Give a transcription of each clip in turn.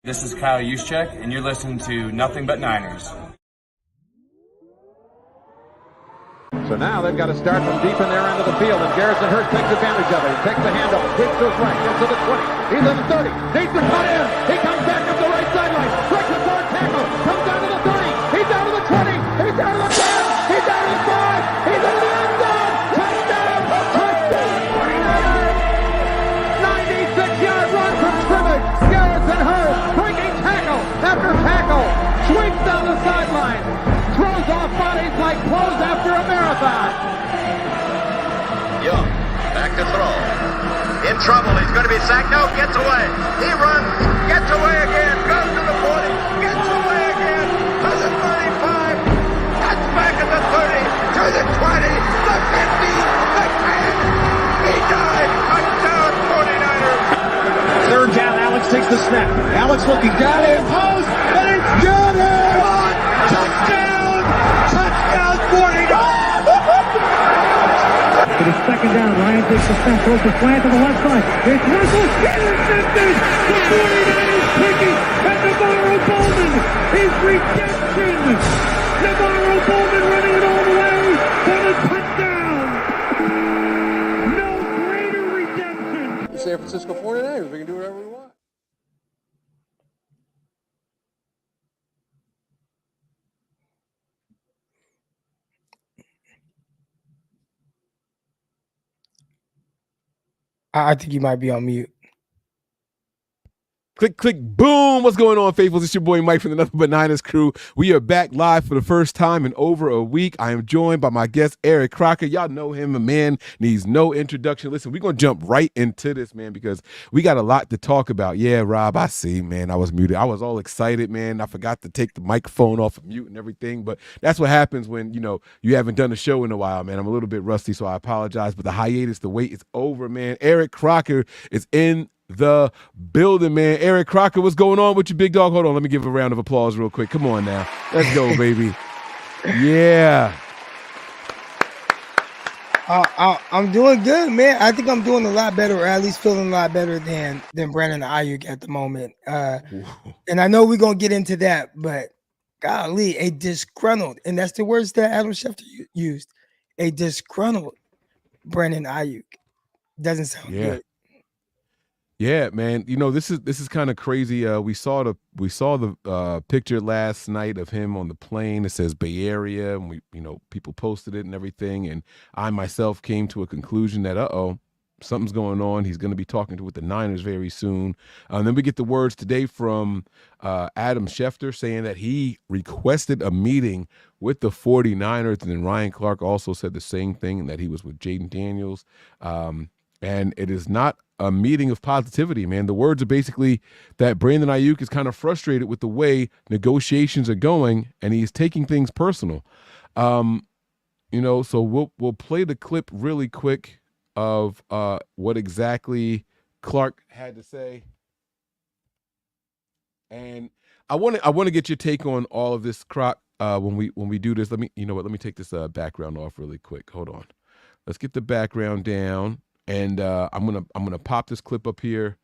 This is Kyle Juszczyk, and you're listening to Nothing But Niners. So now they've got to start from deep in their end of the field, and Garrison Hurst takes advantage of it. He takes the handoff, sweeps to his right, gets to the 20. He's in the 30, needs to cut in. He comes back up the right sideline, breaks the third tackle, comes down to the 30. He's down to the 20. He's down to the 10. He's down to the 5. He's into the end zone. Touchdown! Touchdown! 49ers! 96-yard run from scrimmage. Garrison Hurst breaking tackle after tackle, sweeps down the sideline. Throws off bodies like clothes after a marathon. Young, back to throw. In trouble, he's going to be sacked. No, gets away. He runs, gets away again, goes to the 40, gets away again, to the 35, cuts back at the 30, to the 20, the 50, the 10. He died. Touchdown, 49ers. Third down, Alex takes the snap. Alex looking down in post, and it's good. Touchdown! Touchdown, 49ers! It is second down. Ryan takes the snap, throws the slant to the left side. It's Russell, intercepted! The 49ers picking, and Navarro Bowman is redemption! Navarro Bowman running it all the way for the touchdown! No greater redemption! The San Francisco 49ers, we can do whatever we want. I think you might be on mute. Click, click, boom. What's going on, faithfuls? It's your boy Mike from the Nothing But Niners crew. We are back live for the first time in over a week. I am joined by my guest, Eric Crocker. Y'all know him. A man needs no introduction. Listen, we're going to jump right into this, man, because we got a lot to talk about. Yeah, Rob, I see, man. I was muted. I was all excited, man. I forgot to take the microphone off of mute and everything, but that's what happens when, you haven't done a show in a while, man. I'm a little bit rusty, so I apologize, but the hiatus, the wait is over, man. Eric Crocker is in the building, man. Eric Crocker, what's going on with you, big dog? Hold on, let me give a round of applause real quick. Come on now. Let's go, baby. Yeah. I'm doing good, man. I think I'm doing a lot better, or at least feeling a lot better than Brandon Aiyuk at the moment. And I know we're going to get into that, but golly, a disgruntled, and that's the words that Adam Schefter used, a disgruntled Brandon Aiyuk. Doesn't sound good. Yeah, man. This is kind of crazy. We saw the picture last night of him on the plane. It says Bay Area, and people posted it and everything. And I myself came to a conclusion that something's going on. He's going to be talking with the Niners very soon. And then we get the words today from Adam Schefter saying that he requested a meeting with the 49ers. And then Ryan Clark also said the same thing, and that he was with Jaden Daniels. And it is not a meeting of positivity, man. The words are basically that Brandon Aiyuk is kind of frustrated with the way negotiations are going, and he's taking things personal. So we'll play the clip really quick of what exactly Clark had to say. And I want to get your take on all of this, Croc. When we do this, let me take this background off really quick. Hold on. Let's get the background down. And I'm gonna pop this clip up here,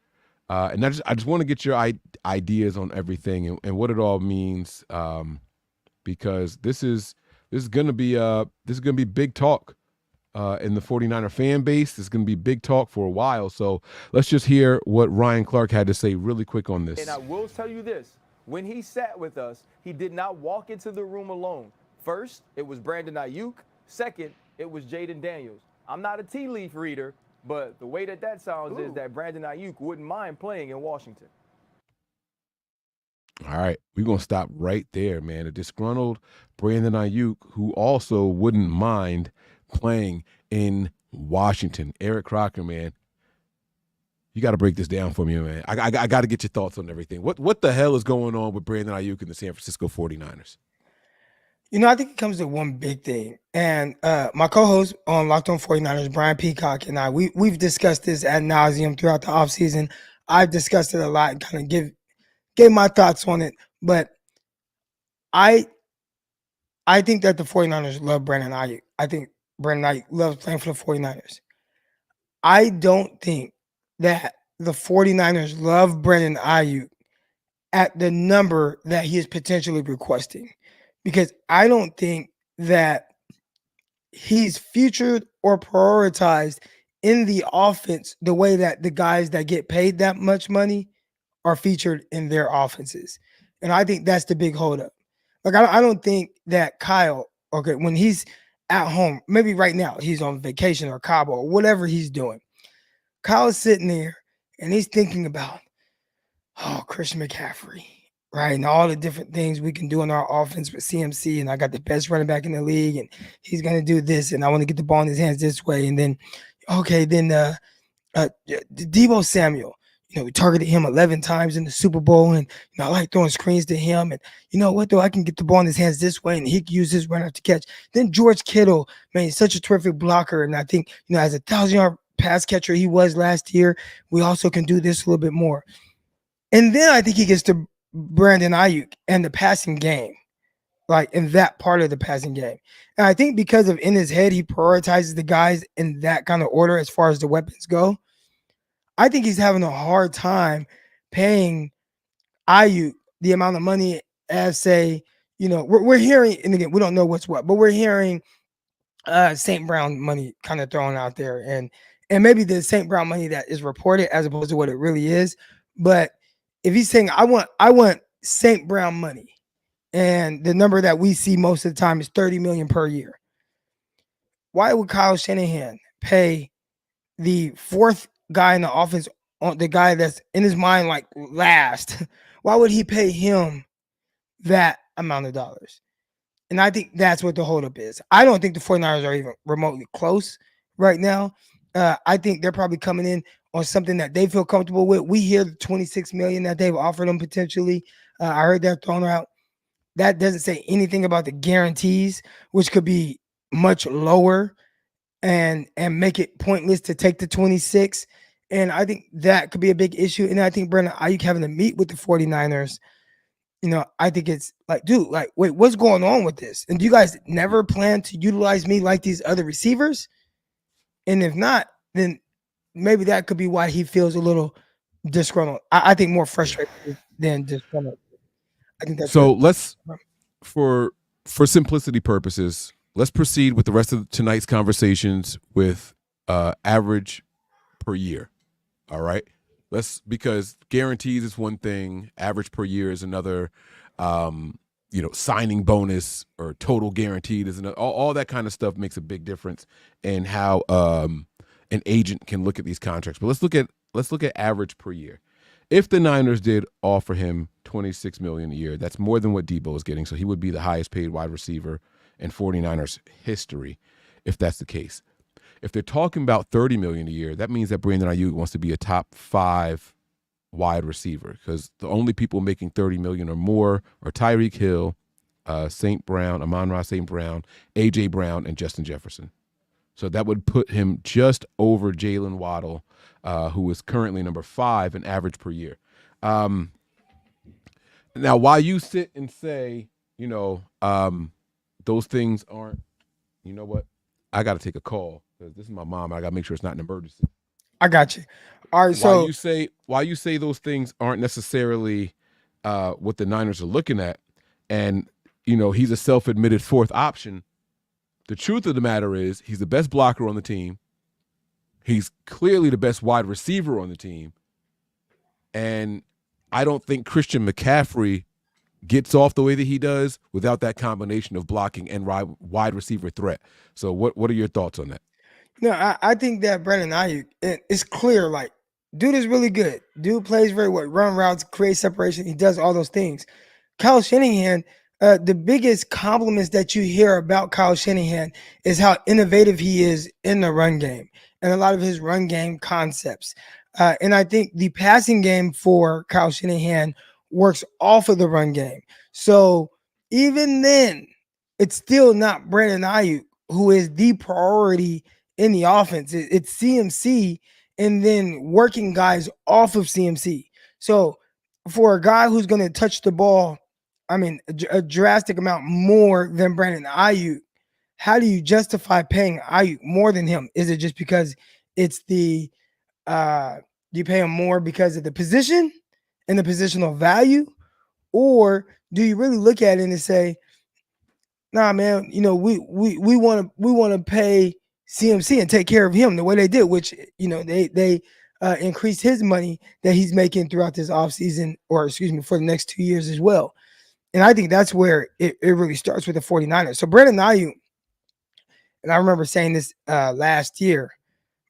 and I just want to get your ideas on everything and what it all means, because this is gonna be big talk in the 49er fan base. This is gonna be big talk for a while. So let's just hear what Ryan Clark had to say really quick on this. And I will tell you this: when he sat with us, he did not walk into the room alone. First, it was Brandon Aiyuk. Second, it was Jaden Daniels. I'm not a tea leaf reader, but the way that sounds is that Brandon Aiyuk wouldn't mind playing in Washington. All right, we're going to stop right there, man. A disgruntled Brandon Aiyuk who also wouldn't mind playing in Washington. Eric Crocker, man, you got to break this down for me, man. I got to get your thoughts on everything. What the hell is going on with Brandon Aiyuk and the San Francisco 49ers? I think it comes to one big thing. And my co-host on Locked On 49ers, Brian Peacock, and I, we've discussed this ad nauseum throughout the offseason. I've discussed it a lot and kind of gave my thoughts on it. But I think that the 49ers love Brandon Aiyuk. I think Brandon Aiyuk loves playing for the 49ers. I don't think that the 49ers love Brandon Aiyuk at the number that he is potentially requesting, because I don't think that he's featured or prioritized in the offense the way that the guys that get paid that much money are featured in their offenses. And I think that's the big holdup. Like, I don't think that Kyle, okay, when he's at home, maybe right now he's on vacation or Cabo or whatever he's doing, Kyle's sitting there and he's thinking about, oh, Christian McCaffrey, right? And all the different things we can do in our offense with CMC. And I got the best running back in the league, and he's going to do this. And I want to get the ball in his hands this way. And then, okay, then Deebo Samuel, we targeted him 11 times in the Super Bowl. And, I like throwing screens to him. And you know what, though? I can get the ball in his hands this way, and he can use his run after catch. Then George Kittle, man, he's such a terrific blocker. And I think, as a 1,000-yard pass catcher he was last year, we also can do this a little bit more. And then I think he gets to Brandon Aiyuk and the passing game, like in that part of the passing game. And I think because of in his head, he prioritizes the guys in that kind of order as far as the weapons go. I think he's having a hard time paying Aiyuk the amount of money as, say, we're hearing, and again, we don't know what's what, but we're hearing St. Brown money kind of thrown out there. And maybe the St. Brown money that is reported as opposed to what it really is. But if he's saying, I want St. Brown money, and the number that we see most of the time is $30 million per year, why would Kyle Shanahan pay the fourth guy in the offense, on the guy that's in his mind like last? Why would he pay him that amount of dollars? And I think that's what the holdup is. I don't think the 49ers are even remotely close right now. I think they're probably coming in on something that they feel comfortable with. We hear the $26 million that they've offered them potentially. I heard that thrown out. That doesn't say anything about the guarantees, which could be much lower and make it pointless to take the 26. And I think that could be a big issue. And I think Brandon Aiyuk having to meet with the 49ers, I think it's like, dude, like, wait, what's going on with this? And do you guys never plan to utilize me like these other receivers? And if not, then maybe that could be why he feels a little disgruntled. I think more frustrated than disgruntled. I think that's so. Let's, for simplicity purposes, let's proceed with the rest of tonight's conversations with average per year. All right, because guarantees is one thing, average per year is another. Signing bonus or total guaranteed is another. All that kind of stuff makes a big difference in how an agent can look at these contracts. But let's look at average per year. If the Niners did offer him $26 million a year, that's more than what Deebo is getting. So he would be the highest paid wide receiver in 49ers history, if that's the case. If they're talking about $30 million a year, that means that Brandon Aiyuk wants to be a top 5 wide receiver, because the only people making $30 million or more are Tyreek Hill, St. Brown, Amon-Ra St. Brown, A.J. Brown, and Justin Jefferson. So that would put him just over Jalen Waddle, who is currently number 5 in average per year. Now, while you sit and say, those things aren't, you know what? I got to take a call because this is my mom. I got to make sure it's not an emergency. I got you. All right. So while you say those things aren't necessarily what the Niners are looking at, and he's a self-admitted 4th option, the truth of the matter is he's the best blocker on the team. He's clearly the best wide receiver on the team. And I don't think Christian McCaffrey gets off the way that he does without that combination of blocking and wide receiver threat. So what are your thoughts on that? No, I think that Brandon Aiyuk, it's clear, like, dude is really good. Dude plays very well, run routes, create separation. He does all those things. Kyle Shanahan, the biggest compliments that you hear about Kyle Shanahan is how innovative he is in the run game and a lot of his run game concepts. And I think the passing game for Kyle Shanahan works off of the run game. So even then, it's still not Brandon Aiyuk who is the priority in the offense. It's CMC and then working guys off of CMC. So for a guy who's going to touch the ball, a drastic amount more than Brandon Aiyuk, how do you justify paying Aiyuk more than him? Is it just because it's you pay him more because of the position and the positional value? Or do you really look at it and say, nah, man, we want to pay CMC and take care of him the way they did, which, they increased his money that he's making throughout this offseason, or excuse me, for the next 2 years as well. And I think that's where it really starts with the 49ers. So Brandon Aiyuk, and I remember saying this last year,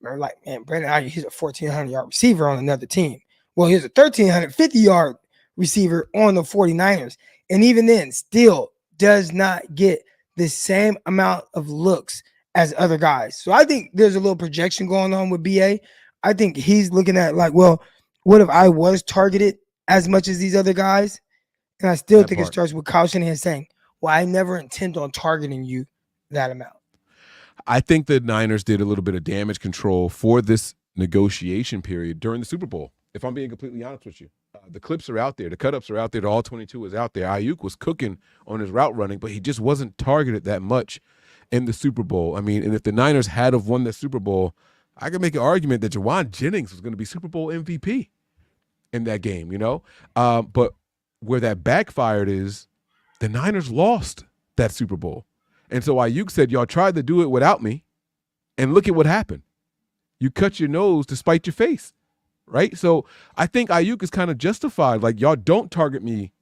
like, man, Brandon Aiyuk, he's a 1,400-yard receiver on another team. Well, he's a 1,350-yard receiver on the 49ers. And even then, still does not get the same amount of looks as other guys. So I think there's a little projection going on with BA. I think he's looking at like, well, what if I was targeted as much as these other guys? And I still think it starts with Kyle Shanahan saying, well, I never intend on targeting you that amount. I think the Niners did a little bit of damage control for this negotiation period during the Super Bowl, if I'm being completely honest with you. The clips are out there. The cut-ups are out there. The All-22 is out there. Aiyuk was cooking on his route running, but he just wasn't targeted that much in the Super Bowl. I mean, and if the Niners had have won the Super Bowl, I could make an argument that Jawan Jennings was going to be Super Bowl MVP in that game, But where that backfired is the Niners lost that Super Bowl. And so Aiyuk said, y'all tried to do it without me, and look at what happened. You cut your nose to spite your face, right? So I think Aiyuk is kind of justified. Like, y'all don't target me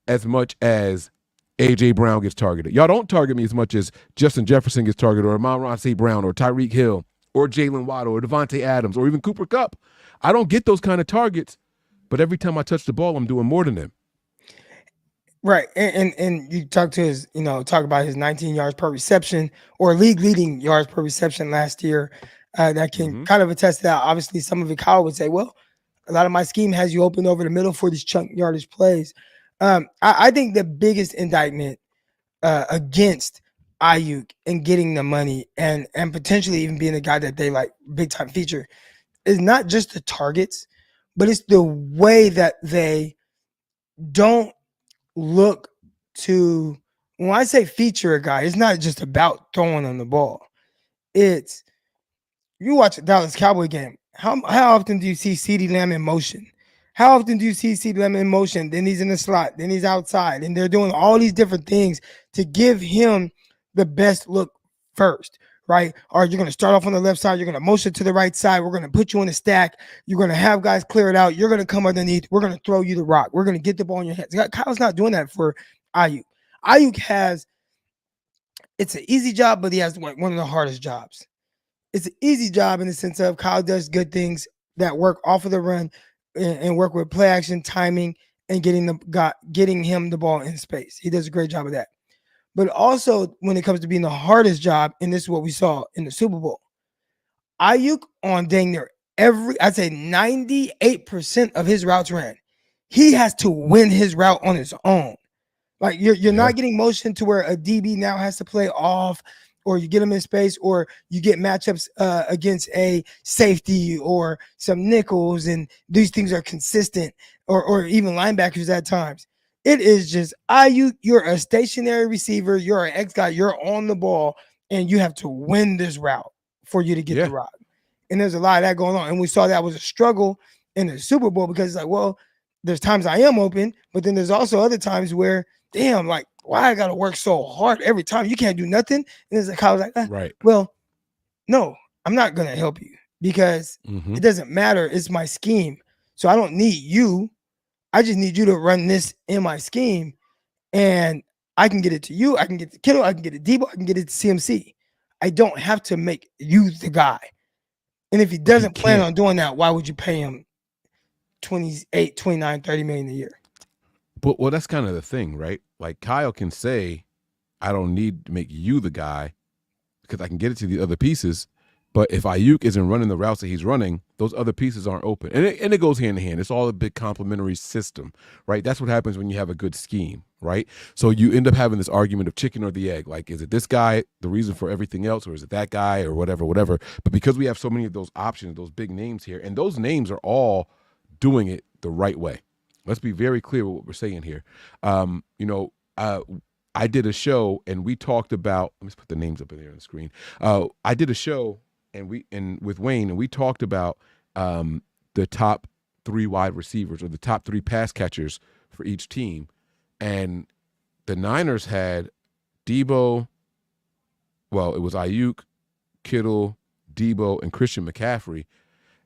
as much as A.J. Brown gets targeted. Y'all don't target me as much as Justin Jefferson gets targeted, or Amon-Ra St. Brown, or Tyreek Hill, or Jalen Waddle, or Devontae Adams, or even Cooper Kupp. I don't get those kind of targets, but every time I touch the ball, I'm doing more than them. Right. And you talk about his 19 yards per reception, or league leading yards per reception last year. That can kind of attest to that. Obviously, some of it, Kyle would say, well, a lot of my scheme has you open over the middle for these chunk yardage plays. I think the biggest indictment against Aiyuk and getting the money and potentially even being a guy that they like big time feature is not just the targets, but it's the way that they don't look to, when I say feature a guy, it's not just about throwing on the ball. It's, you watch a Dallas Cowboy game, how often do you see CeeDee Lamb in motion? How often do you see CeeDee Lamb in motion? Then he's in the slot, then he's outside, and they're doing all these different things to give him the best look first, right? Or you're going to start off on the left side, you're going to motion to the right side, we're going to put you in a stack, you're going to have guys clear it out, you're going to come underneath, we're going to throw you the rock, we're going to get the ball in your hands. Kyle's not doing that for Aiyuk. Aiyuk has, it's an easy job, but he has one of the hardest jobs. It's an easy job in the sense of Kyle does good things that work off of the run and work with play action, timing, and getting him the ball in space. He does a great job of that. But also when it comes to being the hardest job, and this is what we saw in the Super Bowl, Aiyuk on dang near I'd say 98% of his routes ran, he has to win his route on his own. Like you're not getting motion to where a DB now has to play off, or you get him in space, or you get matchups against a safety or some nickels, and these things are consistent, or even linebackers at times. It is just Aiyuk, you're a stationary receiver, you're an X guy, you're on the ball, and you have to win this route for you to get the route. And there's a lot of that going on. And we saw that was a struggle in the Super Bowl, because it's like, well, there's times I am open, but then there's also other times where, damn, like, why I gotta work so hard every time? You can't do nothing. And it's like, I was like, right. Well, no, I'm not gonna help you, because it doesn't matter. It's my scheme. So I don't need you. I just need you to run this in my scheme, and I can get it to you. I can get it to Kittle. I can get it to Debo. I can get it to CMC. I don't have to make you the guy. And if he doesn't plan on doing that, why would you pay him 28, 29, 30 million a year? But well, that's kind of the thing, right? Like Kyle can say, I don't need to make you the guy because I can get it to the other pieces. But if Aiyuk isn't running the routes that he's running, those other pieces aren't open. And it goes hand in hand. It's all a big complementary system, right? That's what happens when you have a good scheme, right? So you end up having this argument of chicken or the egg. Like, is it this guy the reason for everything else, or is it that guy, or whatever? But because we have so many of those options, those big names here, and those names are all doing it the right way. Let's be very clear with what we're saying here. I did a show and we talked about, let me put the names up in there on the screen. I did a show with Wayne, and we talked about the top 3 wide receivers, or the top 3 pass catchers for each team. And the Niners had Debo, well, it was Aiyuk, Kittle, Debo, and Christian McCaffrey,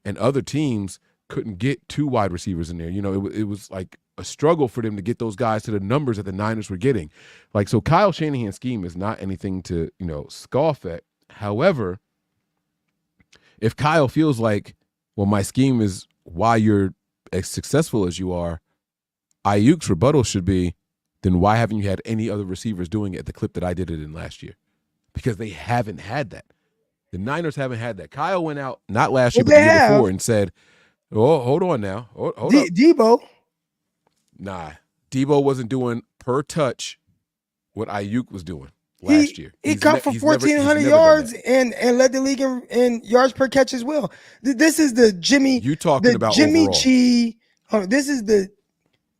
and other teams couldn't get 2 wide receivers in there. You know, it was like a struggle for them to get those guys to the numbers that the Niners were getting. Like, so Kyle Shanahan's scheme is not anything to, you know, scoff at. However, if Kyle feels like, well, my scheme is why you're as successful as you are, Aiyuk's rebuttal should be, then why haven't you had any other receivers doing it at the clip that I did it in last year? Because they haven't had that. The Niners haven't had that. Kyle went out, not last year, but the year before, and said, oh, hold on now. Hold up. Debo. Nah, Debo wasn't doing per touch what Aiyuk was doing last year. He caught for 1,400 yards and led the league in yards per catch as well. This is the Jimmy. You talking about Jimmy overall. G? This is the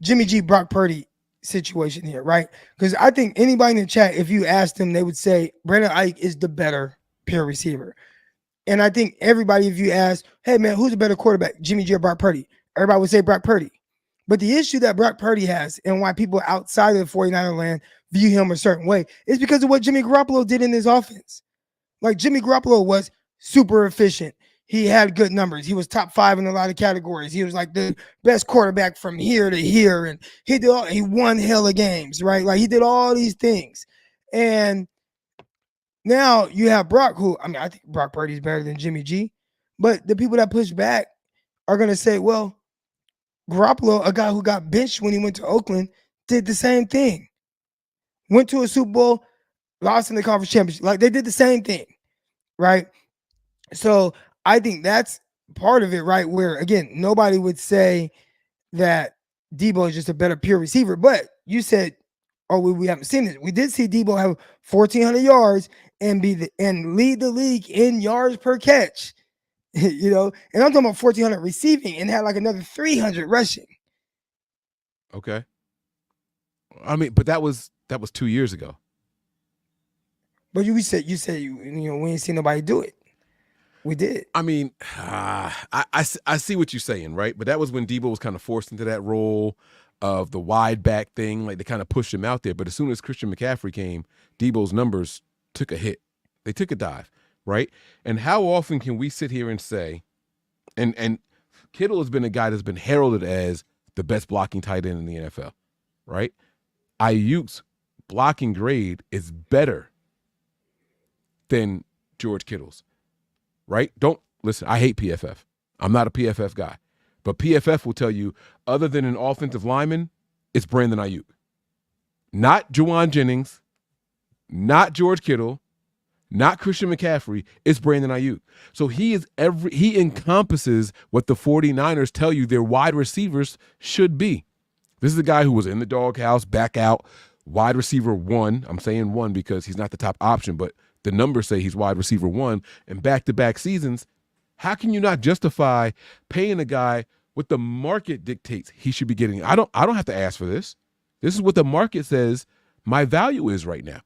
Jimmy G Brock Purdy situation here, right? Because I think anybody in the chat, if you asked them, they would say Brandon Aiyuk is the better pure receiver. And I think everybody, if you ask, hey man, who's a better quarterback, Jimmy G or Brock Purdy? Everybody would say Brock Purdy. But the issue that Brock Purdy has and why people outside of the 49er land view him a certain way is because of what Jimmy Garoppolo did in his offense. Like, Jimmy Garoppolo was super efficient. He had good numbers. He was top 5 in a lot of categories. He was like the best quarterback from here to here. And he won hella games, right? Like, he did all these things. And now you have Brock, who, I mean, I think Brock Purdy's better than Jimmy G. But the people that push back are going to say, well, Garoppolo, a guy who got benched when he went to Oakland, did the same thing. Went to a Super Bowl, lost in the conference championship. Like, they did the same thing, right? So I think that's part of it, right? Where, again, nobody would say that Debo is just a better pure receiver. But you said, oh, we haven't seen it. We did see Debo have 1,400 yards and lead the league in yards per catch. You know, and I'm talking about 1,400 receiving and had like another 300 rushing. Okay. I mean, but that was 2 years ago. But you said you know, we ain't seen nobody do it. We did. I mean, I see what you're saying, right? But that was when Debo was kind of forced into that role of the wide back thing. Like, they kind of pushed him out there. But as soon as Christian McCaffrey came, Debo's numbers took a hit. They took a dive, right? And how often can we sit here and say, and Kittle has been a guy that's been heralded as the best blocking tight end in the NFL, right? Aiyuk's blocking grade is better than George Kittle's, right? Don't listen. I hate PFF. I'm not a PFF guy, but PFF will tell you, other than an offensive lineman, it's Brandon Aiyuk, not Juwan Jennings, not George Kittle, not Christian McCaffrey. It's Brandon Aiyuk. So he encompasses what the 49ers tell you their wide receivers should be. This is a guy who was in the doghouse, back out, wide receiver 1. I'm saying 1 because he's not the top option, but the numbers say he's wide receiver 1. And back-to-back seasons, how can you not justify paying a guy what the market dictates he should be getting? I don't have to ask for this. This is what the market says my value is right now.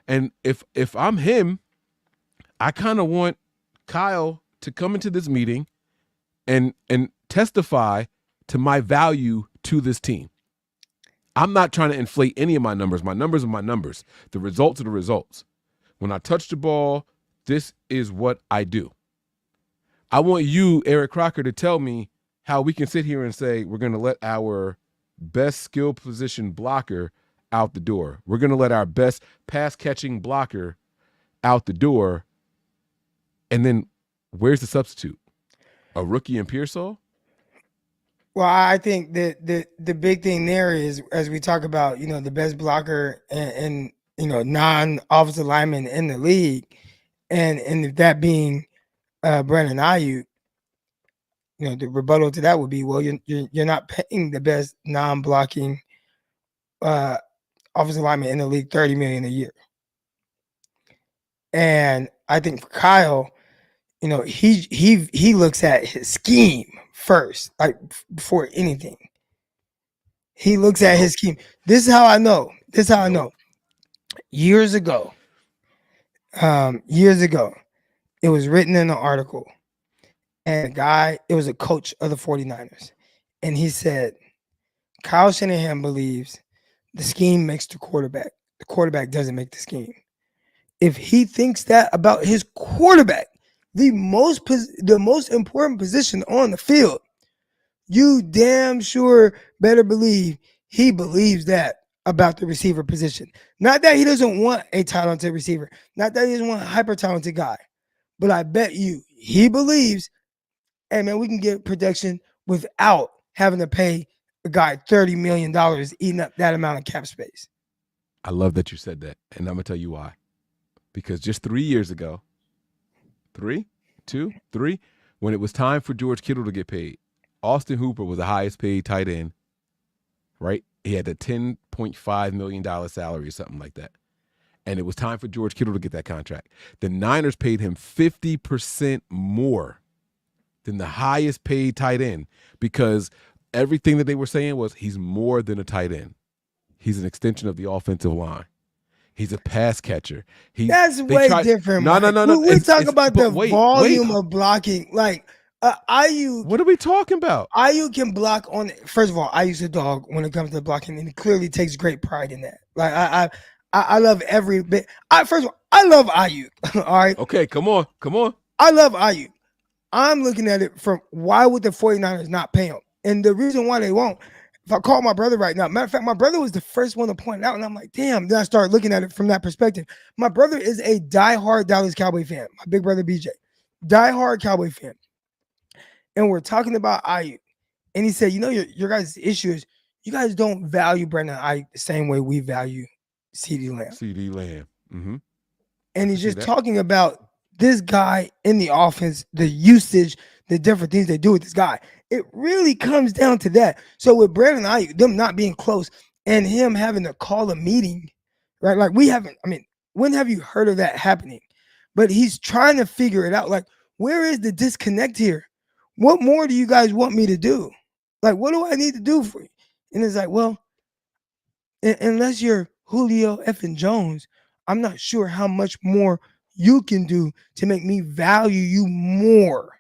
And if I'm him, I kind of want Kyle to come into this meeting and testify to my value to this team. I'm not trying to inflate any of my numbers. My numbers are my numbers. The results are the results. When I touch the ball, this is what I do. I want you, Eric Crocker, to tell me how we can sit here and say we're going to let our best skill position blocker out the door. We're going to let our best pass-catching blocker out the door. And then where's the substitute? A rookie in Pearsall? Well, I think that the big thing there is, as we talk about, you know, the best blocker and you know, non-offensive lineman in the league, and that being Brandon Aiyuk, you know, the rebuttal to that would be, well, you're not paying the best non-blocking offensive lineman in the league $30 million a year. And I think for Kyle, you know, he looks at his scheme first, like before anything. He looks at his scheme. This is how I know. Years ago, it was written in an article, and a guy, it was a coach of the 49ers, and he said, Kyle Shanahan believes The scheme makes the quarterback. The quarterback doesn't make the scheme. If he thinks that about his quarterback, the most important position on the field, you damn sure better believe he believes that about the receiver position. Not that he doesn't want a talented receiver, not that he doesn't want a hyper talented guy, but I bet you he believes, hey man, we can get protection without having to pay a guy $30 million eating up that amount of cap space. I love that you said that, and I'm gonna tell you why. Because just 3 years ago, 3, when it was time for George Kittle to get paid, Austin Hooper was the highest paid tight end, right? He had a $10.5 million salary or something like that. And it was time for George Kittle to get that contract. The Niners paid him 50% more than the highest paid tight end because everything that they were saying was he's more than a tight end. He's an extension of the offensive line. He's a pass catcher. That's way different. No. We talk about the volume of blocking. Like Aiyuk. What are we talking about? Aiyuk can block on. First of all, Aiyuk's a dog when it comes to blocking, and he clearly takes great pride in that. Like I love every bit. First of all, I love Aiyuk. All right. Okay, come on. I love Aiyuk. I'm looking at it from why would the 49ers not pay him? And the reason why they won't. If I call my brother right now, matter of fact, my brother was the first one to point it out, and I'm like, damn. Then I started looking at it from that perspective. My brother is a diehard Dallas Cowboy fan. My big brother BJ, diehard Cowboy fan. And we're talking about Aiyuk, and he said, you know, your guys' issue is you guys don't value Brandon Aiyuk the same way we value CeeDee Lamb. Mm-hmm. And he's just talking about this guy in the offense, the usage, the different things they do with this guy. It really comes down to that. So with Brandon Aiyuk, them not being close and him having to call a meeting, right? Like when have you heard of that happening? But he's trying to figure it out. Like, where is the disconnect here? What more do you guys want me to do? Like, what do I need to do for you? And it's like, well, unless you're Julio effing Jones, I'm not sure how much more you can do to make me value you more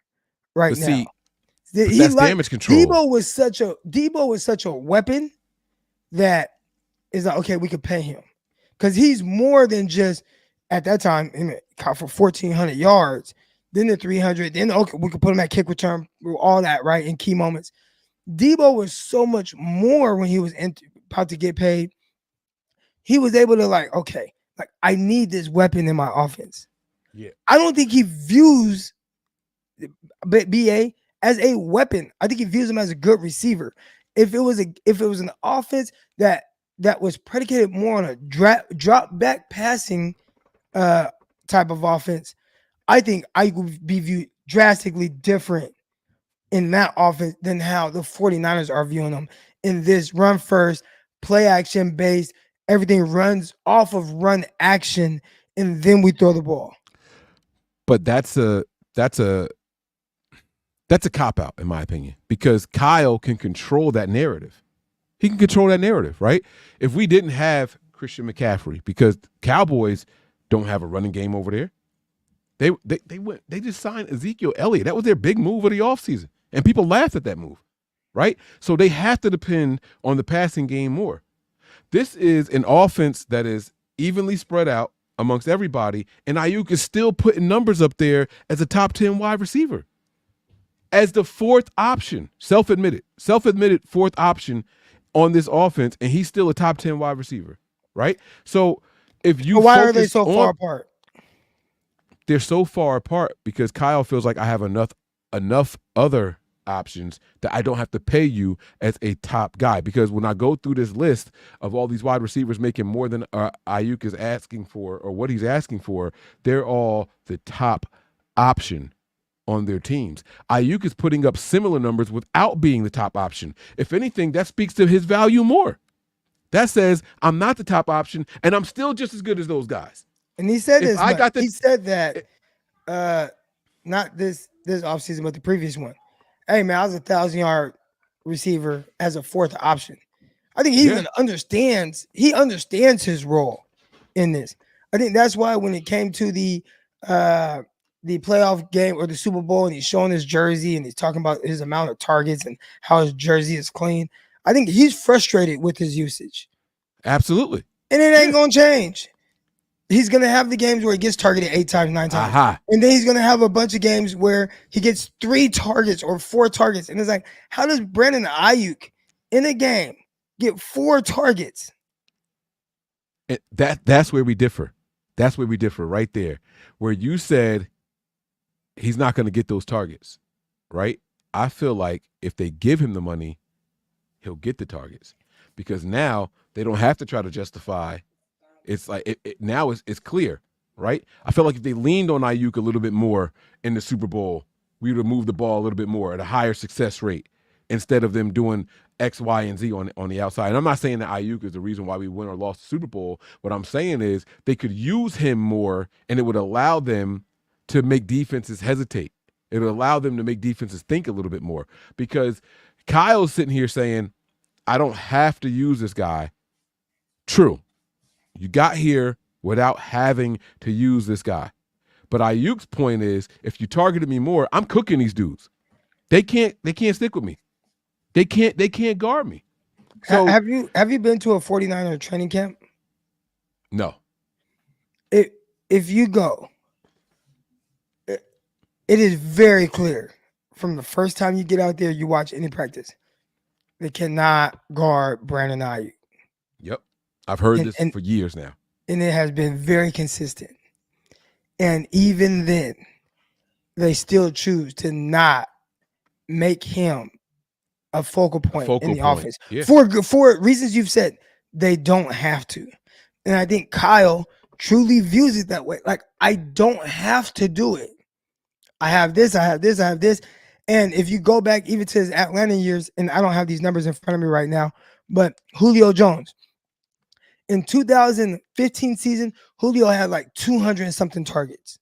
right now. See, that's damage control. Debo was such a weapon that is like, okay, we could pay him because he's more than just at that time caught for 1,400 yards, then the 300, then okay, we could put him at kick return, all that right in key moments. Debo was so much more when he was about to get paid. He was able to like, okay, like I need this weapon in my offense. Yeah, I don't think he views BA as a weapon. I think he views him as a good receiver. If it was an offense that was predicated more on a drop back passing type of offense, I think I would be viewed drastically different in that offense than how the 49ers are viewing them in this run first, play action based. Everything runs off of run action, and then we throw the ball. But that's a cop-out, in my opinion, because Kyle can control that narrative. He can control that narrative, right? If we didn't have Christian McCaffrey, because Cowboys don't have a running game over there, they just signed Ezekiel Elliott. That was their big move of the offseason, and people laughed at that move, right? So they have to depend on the passing game more. This is an offense that is evenly spread out amongst everybody, and Aiyuk is still putting numbers up there as a top 10 wide receiver. As the fourth option, self-admitted fourth option on this offense, and he's still a top 10 wide receiver, right? So if you why are they so far apart? They're so far apart because Kyle feels like I have enough other options that I don't have to pay you as a top guy. Because when I go through this list of all these wide receivers making more than Aiyuk is asking for or what he's asking for, they're all the top option on their teams. Aiyuk is putting up similar numbers without being the top option. If anything, that speaks to his value more. That says I'm not the top option and I'm still just as good as those guys. And he said this. He said that not this offseason, but the previous one. Hey man, I was a 1,000-yard receiver as a fourth option. I think he even understands. He understands his role in this. I think that's why when it came to the playoff game or the Super Bowl, and he's showing his jersey and he's talking about his amount of targets and how his jersey is clean, I think he's frustrated with his usage. Absolutely. And it ain't going to change. He's going to have the games where he gets targeted 8 times, 9 times. Aha. And then he's going to have a bunch of games where he gets 3 targets or 4 targets. And it's like, how does Brandon Aiyuk in a game get 4 targets? That's where we differ. That's where we differ right there. Where you said he's not going to get those targets, right? I feel like if they give him the money, he'll get the targets because now they don't have to try to justify. It's like now it's clear, right? I feel like if they leaned on Aiyuk a little bit more in the Super Bowl, we would have moved the ball a little bit more at a higher success rate instead of them doing X, Y, and Z on the outside. And I'm not saying that Aiyuk is the reason why we win or lost the Super Bowl. What I'm saying is they could use him more, and it would allow them to make defenses hesitate. It would allow them to make defenses think a little bit more because Kyle's sitting here saying, I don't have to use this guy. True. You got here without having to use this guy. But Aiyuk's point is, if you targeted me more, I'm cooking these dudes. They can't stick with me. They can't guard me. So have you been to a 49er training camp? No. If you go, it is very clear from the first time you get out there, you watch any practice, they cannot guard Brandon Aiyuk. Yep. I've heard this for years now. And it has been very consistent. And even then, they still choose to not make him a focal point in the offense. Yeah. For reasons you've said, they don't have to. And I think Kyle truly views it that way. Like, I don't have to do it. I have this, I have this, I have this. And if you go back even to his Atlanta years, and I don't have these numbers in front of me right now, but Julio Jones, in 2015 season, Julio had like 200 and something targets.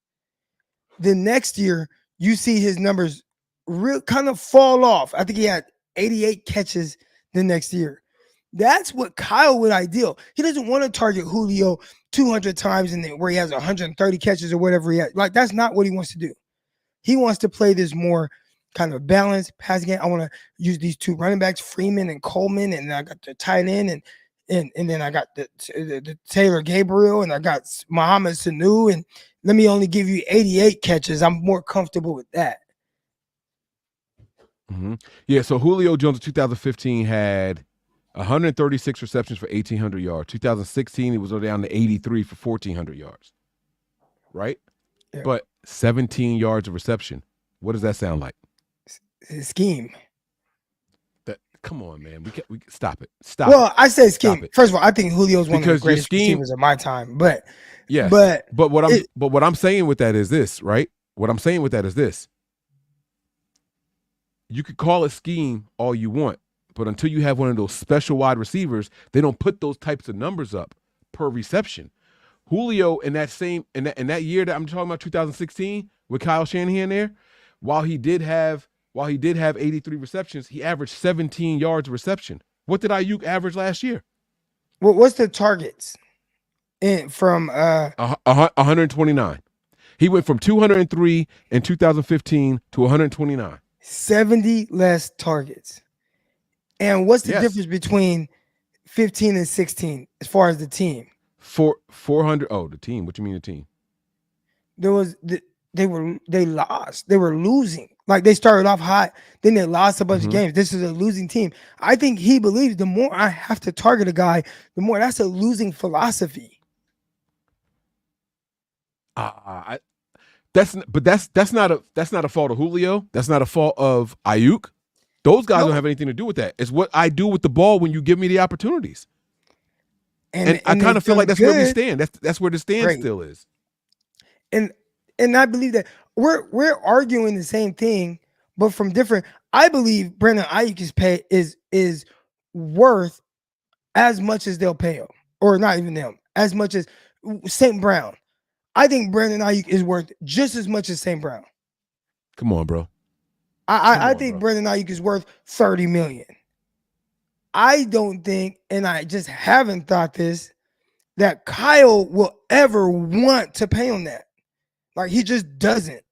The next year, you see his numbers real kind of fall off. I think he had 88 catches the next year. That's what Kyle would ideal. He doesn't want to target Julio 200 times and then where he has 130 catches or whatever he has. Like, that's not what he wants to do. He wants to play this more kind of balanced passing game. I want to use these 2 running backs, Freeman and Coleman, and I got the tight end and then I got the Taylor Gabriel, and I got Mohamed Sanu, and let me only give you 88 catches. I'm more comfortable with that. Mm-hmm. Yeah, so Julio Jones in 2015 had 136 receptions for 1,800 yards. 2016, he was down to 83 for 1,400 yards, right? Yeah. But 17 yards of reception. What does that sound like? Scheme. Come on, man. We stop it. Well, I say scheme. First of all, I think Julio's one of the greatest receivers of my time. But yes, but what I'm saying with that is this, right? What I'm saying with that is this. You could call it scheme all you want, but until you have one of those special wide receivers, they don't put those types of numbers up per reception. Julio in that year that I'm talking about, 2016, with Kyle Shanahan there, while he did have 83 receptions, he averaged 17 yards of reception. What did Aiyuk average last year? Well, what's the targets? From 129. He went from 203 in 2015 to 129. 70 less targets. And what's the difference between 15 and 16 as far as the team? 400. Oh, the team. What you mean the team? They lost. They were losing. Like, they started off hot, then they lost a bunch of games. This is a losing team. I think he believes the more I have to target a guy, the more that's a losing philosophy. That's not a fault of Julio. That's not a fault of Aiyuk. Those guys don't have anything to do with that. It's what I do with the ball when you give me the opportunities. And I kind of feel like that's where we stand. That's where the standstill is. And I believe that we're arguing the same thing, but from different. I believe Brandon Aiyuk is worth as much as they'll pay him, or not even them, as much as St. Brown. I think Brandon Aiyuk is worth just as much as St. Brown. Come on, bro. I think Brandon Aiyuk is worth $30 million. I don't think, and I just haven't thought this, that Kyle will ever want to pay him that. Like, he just doesn't.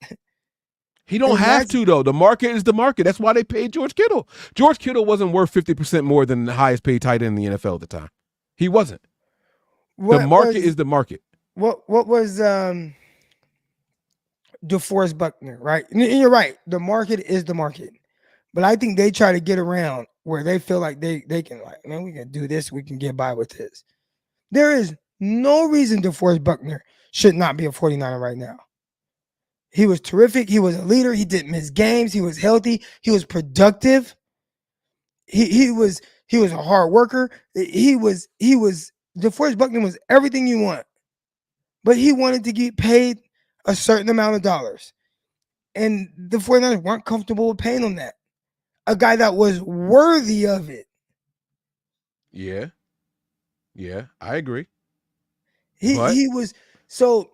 He don't have to, though. The market is the market. That's why they paid George Kittle. George Kittle wasn't worth 50% more than the highest paid tight end in the NFL at the time. He wasn't. What the market was, is the market. What was DeForest Buckner, right? And you're right. The market is the market. But I think they try to get around where they feel like they can, like, man, we can do this. We can get by with this. There is no reason DeForest Buckner should not be a 49er right now. He was terrific. He was a leader. He didn't miss games. He was healthy. He was productive. He was a hard worker. DeForest Buckner was everything you want. But he wanted to get paid a certain amount of dollars. And the 49ers weren't comfortable with paying him that. A guy that was worthy of it. Yeah. Yeah, I agree. He was. So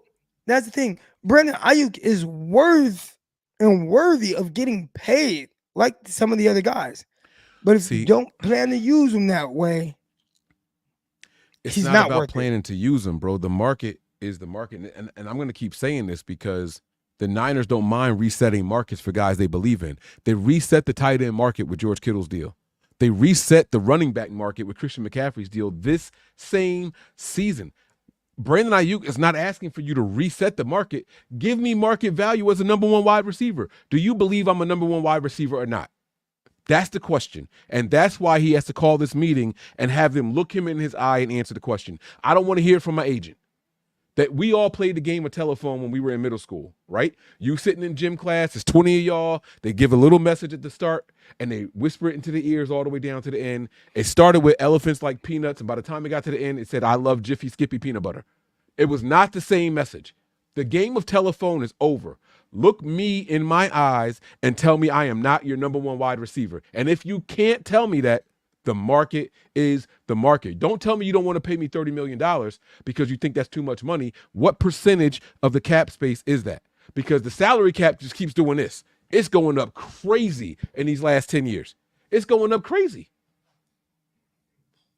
that's the thing. Brandon Aiyuk is worthy of getting paid like some of the other guys. But if you don't plan to use him that way, he's not about planning to use him, bro. The market is the market. And I'm going to keep saying this because the Niners don't mind resetting markets for guys they believe in. They reset the tight end market with George Kittle's deal. They reset the running back market with Christian McCaffrey's deal this same season. Brandon Aiyuk is not asking for you to reset the market. Give me market value as a number one wide receiver. Do you believe I'm a number one wide receiver or not? That's the question. And that's why he has to call this meeting and have them look him in his eye and answer the question. I don't want to hear it from my agent. That we all played the game of telephone when we were in middle school, right? You sitting in gym class, there's 20 of y'all, they give a little message at the start, and they whisper it into the ears all the way down to the end. It started with elephants like peanuts, and by the time it got to the end, it said, I love Jiffy Skippy peanut butter. It was not the same message. The game of telephone is over. Look me in my eyes and tell me I am not your number one wide receiver. And if you can't tell me that, the market is the market. Don't tell me you don't want to pay me $30 million because you think that's too much money. What percentage of the cap space is that? Because the salary cap just keeps doing this. It's going up crazy in these last 10 years. It's going up crazy.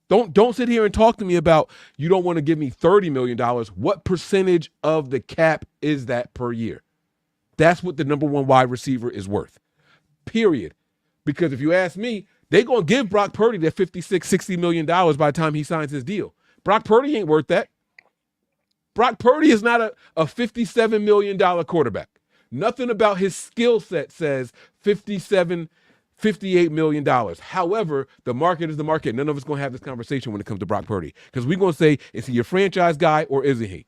Don't sit here and talk to me about you don't want to give me $30 million. What percentage of the cap is that per year? That's what the number one wide receiver is worth, period. Because if you ask me, they're going to give Brock Purdy that $56, $60 million by the time he signs his deal. Brock Purdy ain't worth that. Brock Purdy is not a $57 million quarterback. Nothing about his skill set says $58 million. However, the market is the market. None of us going to have this conversation when it comes to Brock Purdy because we're going to say, is he your franchise guy or isn't he?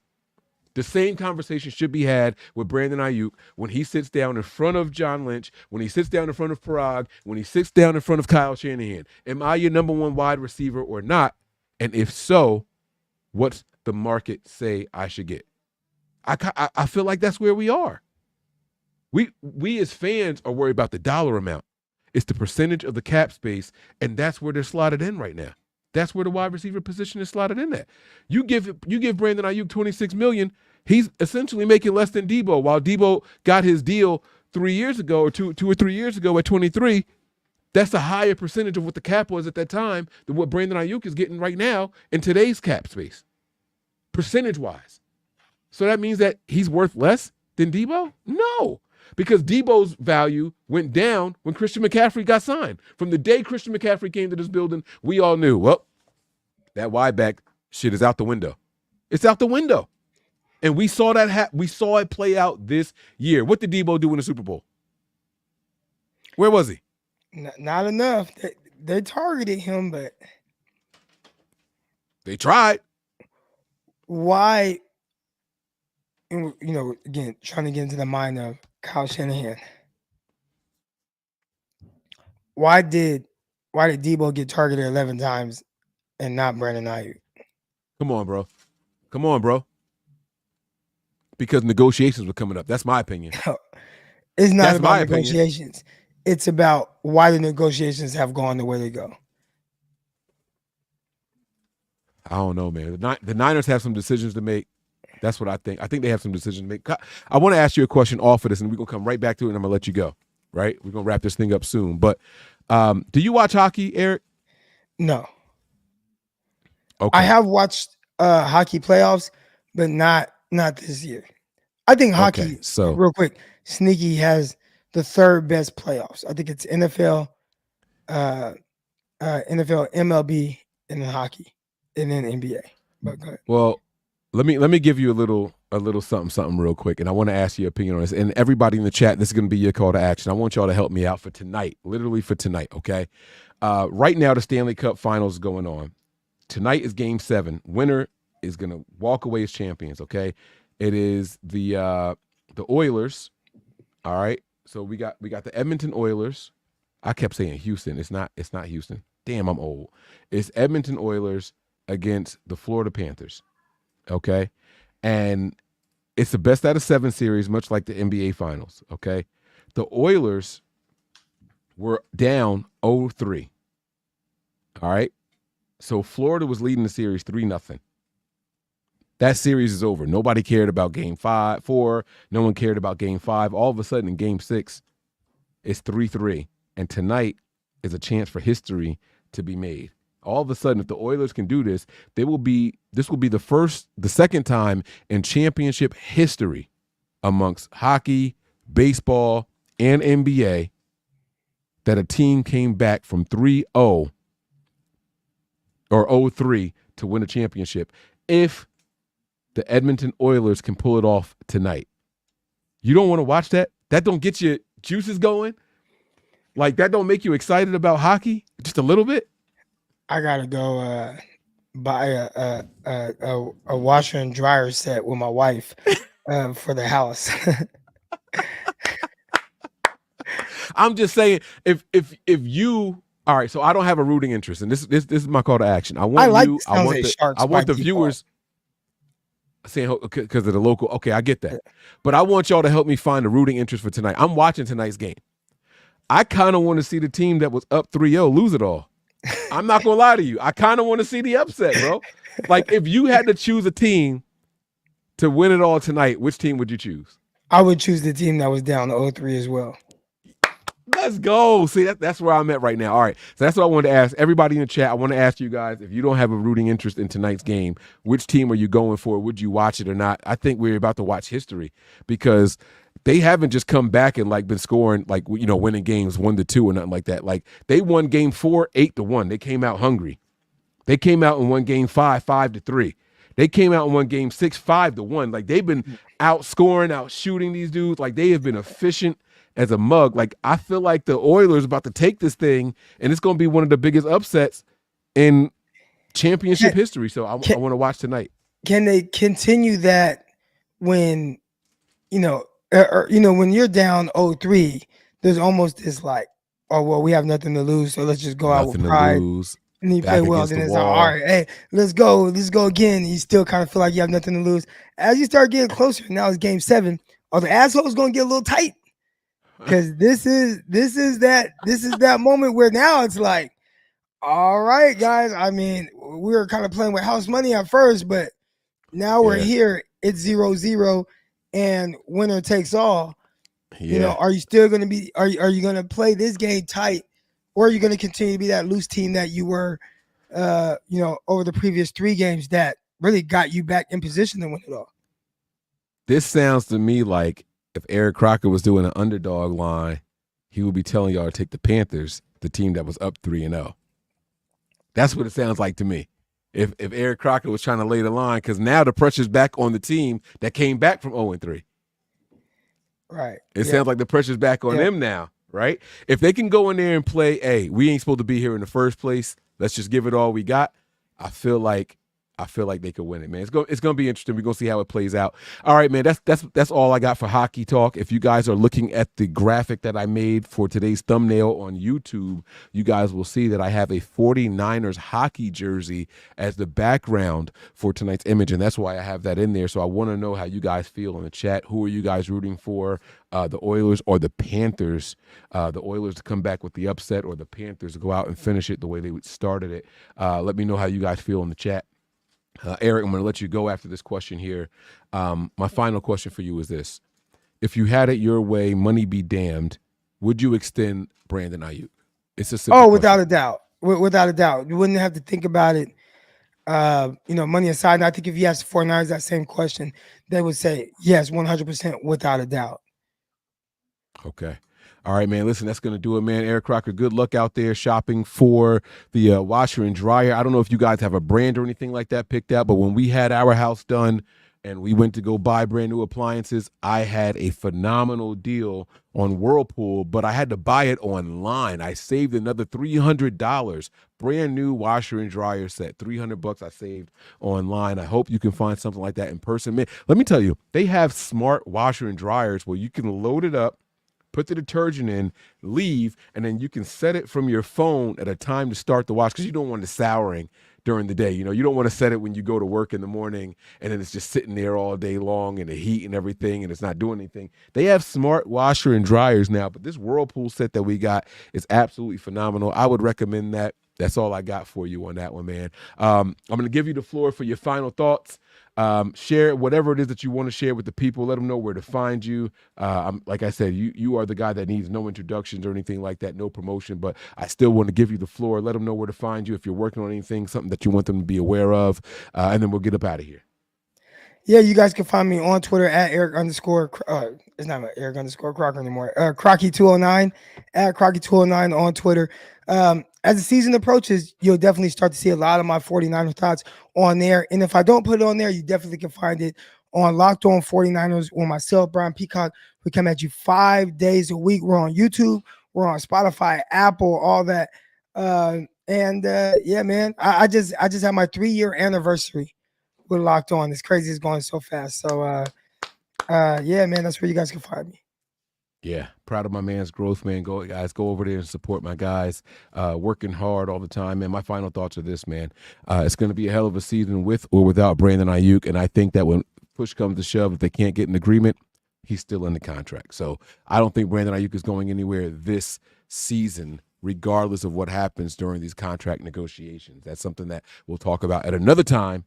The same conversation should be had with Brandon Aiyuk when he sits down in front of John Lynch, when he sits down in front of Parag, when he sits down in front of Kyle Shanahan. Am I your number one wide receiver or not? And if so, what's the market say I should get? I feel like that's where we are. We as fans are worried about the dollar amount. It's the percentage of the cap space, and that's where they're slotted in right now. That's where the wide receiver position is slotted in at. You give Brandon Aiyuk $26 million, he's essentially making less than Debo. While Debo got his deal 3 years ago or two or 3 years ago at 23, that's a higher percentage of what the cap was at that time than what Brandon Aiyuk is getting right now in today's cap space, percentage-wise. So that means that he's worth less than Debo? No, because Debo's value went down when Christian McCaffrey got signed. From the day Christian McCaffrey came to this building, we all knew, well, that wide back shit is out the window. It's out the window. And we saw that we saw it play out this year. What did Debo do in the Super Bowl? Where was he? Not enough. They targeted him, but they tried. Why? And, again, trying to get into the mind of Kyle Shanahan. Why did Debo get targeted 11 times and not Brandon Aiyuk? Come on, bro. Because negotiations were coming up. That's my opinion. It's not about negotiations. It's about why the negotiations have gone the way they go. I don't know, man. The Niners have some decisions to make. That's what I think. I think they have some decisions to make. I want to ask you a question off of this, and we're going to come right back to it, and I'm going to let you go, right? We're going to wrap this thing up soon. But do you watch hockey, Eric? No. Okay. I have watched hockey playoffs, but not this year. I think hockey, real quick, sneaky has the third best playoffs. I think it's NFL, MLB, and then hockey. and then NBA. But go ahead. Well, let me give you a little something real quick, and I want to ask your opinion on this. And everybody in the chat, this is going to be your call to action. I want y'all to help me out for tonight, literally for tonight. Okay, right now the Stanley Cup Finals is going on. Tonight is Game 7. Winner is going to walk away as champions. Okay, it is the Oilers. All right, so we got the Edmonton Oilers. I kept saying Houston. It's not Houston. Damn, I'm old. It's Edmonton Oilers against the Florida Panthers. Okay, and it's the best out of 7 series, much like the NBA Finals. Okay, the Oilers were down 0-3. All right, so Florida was leading the series 3-0. That series is over. Nobody cared about Game 4. No one cared about Game 5. All of a sudden, in Game 6, it's 3-3, and tonight is a chance for history to be made. All of a sudden, if the Oilers can do this, this will be the second time in championship history amongst hockey, baseball, and NBA that a team came back from 3-0 or 0-3 to win a championship. If the Edmonton Oilers can pull it off tonight, you don't want to watch that? That don't get your juices going? Like, that don't make you excited about hockey just a little bit? I gotta go buy a washer and dryer set with my wife for the house. I'm just saying, if you, all right, so I don't have a rooting interest, and this is my call to action. I want the viewers saying because of the local. Okay, I get that, but I want y'all to help me find a rooting interest for tonight. I'm watching tonight's game. I kind of want to see the team that was up 3-0 lose it all. I'm not gonna lie to you. I kind of want to see the upset, bro. Like, if you had to choose a team to win it all tonight, which team would you choose? I would choose the team that was down 0-3 as well. Let's go. See, that's where I'm at right now. All right. So that's what I wanted to ask everybody in the chat. I want to ask you guys, if you don't have a rooting interest in tonight's game, which team are you going for? Would you watch it or not? I think we're about to watch history, because they haven't just come back and been scoring, winning games 1-2 or nothing like that. Like, they won Game 4 8-1. They came out hungry. They came out and won Game 5 5-3. They came out and won Game 6 5-1. Like, they've been outscoring, out shooting these dudes. Like, they have been efficient as a mug. Like, I feel like the Oilers about to take this thing, and it's going to be one of the biggest upsets in championship history. So I want to watch tonight. Can they continue that when, when you're down 0-3, there's almost this like, oh, well, we have nothing to lose, so let's just go out with pride. And you play well, then it's like, all right, hey, let's go again. You still kind of feel like you have nothing to lose. As you start getting closer, now it's Game 7. Are the assholes going to get a little tight? Because this is that moment where now it's like, all right, guys. I mean, we were kind of playing with house money at first, but now we're here. It's 0-0, and winner takes all. Yeah. Are you still going to be? Are you going to play this game tight, or are you going to continue to be that loose team that you were, over the previous 3 games that really got you back in position to win it all? This sounds to me like, if Eric Crocker was doing an underdog line, he would be telling y'all to take the Panthers, the team that was up 3-0. That's what it sounds like to me. If Eric Crocker was trying to lay the line, because now the pressure's back on the team that came back from 0-3. Right. It sounds like the pressure's back on them now, right? If they can go in there and play, hey, we ain't supposed to be here in the first place, let's just give it all we got, I feel like they could win it, man. It's going to be interesting. We're going to see how it plays out. All right, man, that's all I got for Hockey Talk. If you guys are looking at the graphic that I made for today's thumbnail on YouTube, you guys will see that I have a 49ers hockey jersey as the background for tonight's image, and that's why I have that in there. So I want to know how you guys feel in the chat. Who are you guys rooting for, the Oilers or the Panthers? The Oilers to come back with the upset, or the Panthers to go out and finish it the way they started it? Let me know how you guys feel in the chat. Eric, I'm going to let you go after this question here. My final question for you is this. If you had it your way, money be damned, would you extend Brandon Aiyuk? It's a simple question. Without a doubt. Without a doubt. You wouldn't have to think about it, money aside. And I think if you asked the 49ers that same question, they would say, yes, 100% without a doubt. Okay. All right, man. Listen, that's going to do it, man. Eric Crocker, good luck out there shopping for the washer and dryer. I don't know if you guys have a brand or anything like that picked out, but when we had our house done and we went to go buy brand new appliances, I had a phenomenal deal on Whirlpool, but I had to buy it online. I saved another $300. Brand new washer and dryer set, $300 I saved online. I hope you can find something like that in person. Man, let me tell you, they have smart washer and dryers where you can load it up, put the detergent in, leave, and then you can set it from your phone at a time to start the wash because you don't want it souring during the day. You know, you don't want to set it when you go to work in the morning and then it's just sitting there all day long and the heat and everything and it's not doing anything. They have smart washer and dryers now, but this Whirlpool set that we got is absolutely phenomenal. I would recommend that. That's all I got for you on that one, man. I'm going to give you the floor for your final thoughts. Share whatever it is that you want to share with the people. Let them know where to find you. Like I said, you are the guy that needs no introductions or anything like that, no promotion, but I still want to give you the floor. Let them know where to find you if you're working on anything, something that you want them to be aware of, and then we'll get up out of here. Yeah, you guys can find me on Twitter at Eric _ it's not Eric _ Crocker anymore. Crocky209 at Crocky209 on Twitter. As the season approaches, you'll definitely start to see a lot of my 49ers thoughts on there. And if I don't put it on there, you definitely can find it on Locked On 49ers with myself, Brian Peacock. We come at you 5 days a week. We're on YouTube. We're on Spotify, Apple, all that. Yeah, man, I just had my 3-year anniversary with Locked On. It's crazy. It's going so fast. So, yeah, man, that's where you guys can find me. Yeah, proud of my man's growth, man. Go over there and support my guys. Working hard all the time, man. My final thoughts are this, man. It's going to be a hell of a season with or without Brandon Aiyuk, and I think that when push comes to shove, if they can't get an agreement, he's still in the contract. So I don't think Brandon Aiyuk is going anywhere this season, regardless of what happens during these contract negotiations. That's something that we'll talk about at another time.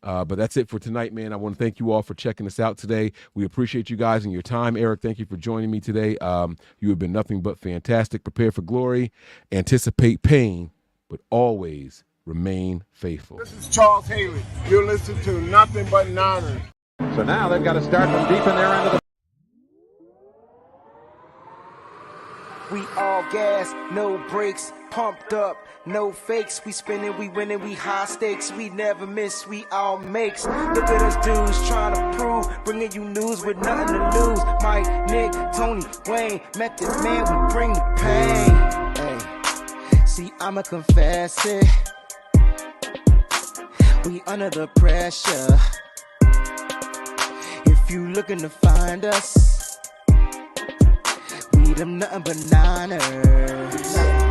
But that's it for tonight, man. I want to thank you all for checking us out today. We appreciate you guys and your time. Eric, thank you for joining me today. You have been nothing but fantastic. Prepare for glory, anticipate pain, but always remain faithful. This is Charles Haley. You're listening to Nothing But Niners. So now they've got to start from deep in their end of the We all gas, no brakes, pumped up, no fakes. We spinning, we winning, we high stakes. We never miss, we all makes. Look at us dudes trying to prove, bringing you news with nothing to lose. Mike, Nick, Tony, Wayne, Method Man, we bring the pain. Hey, see, I'ma confess it. We under the pressure. If you looking to find us, we them nothing but Niners.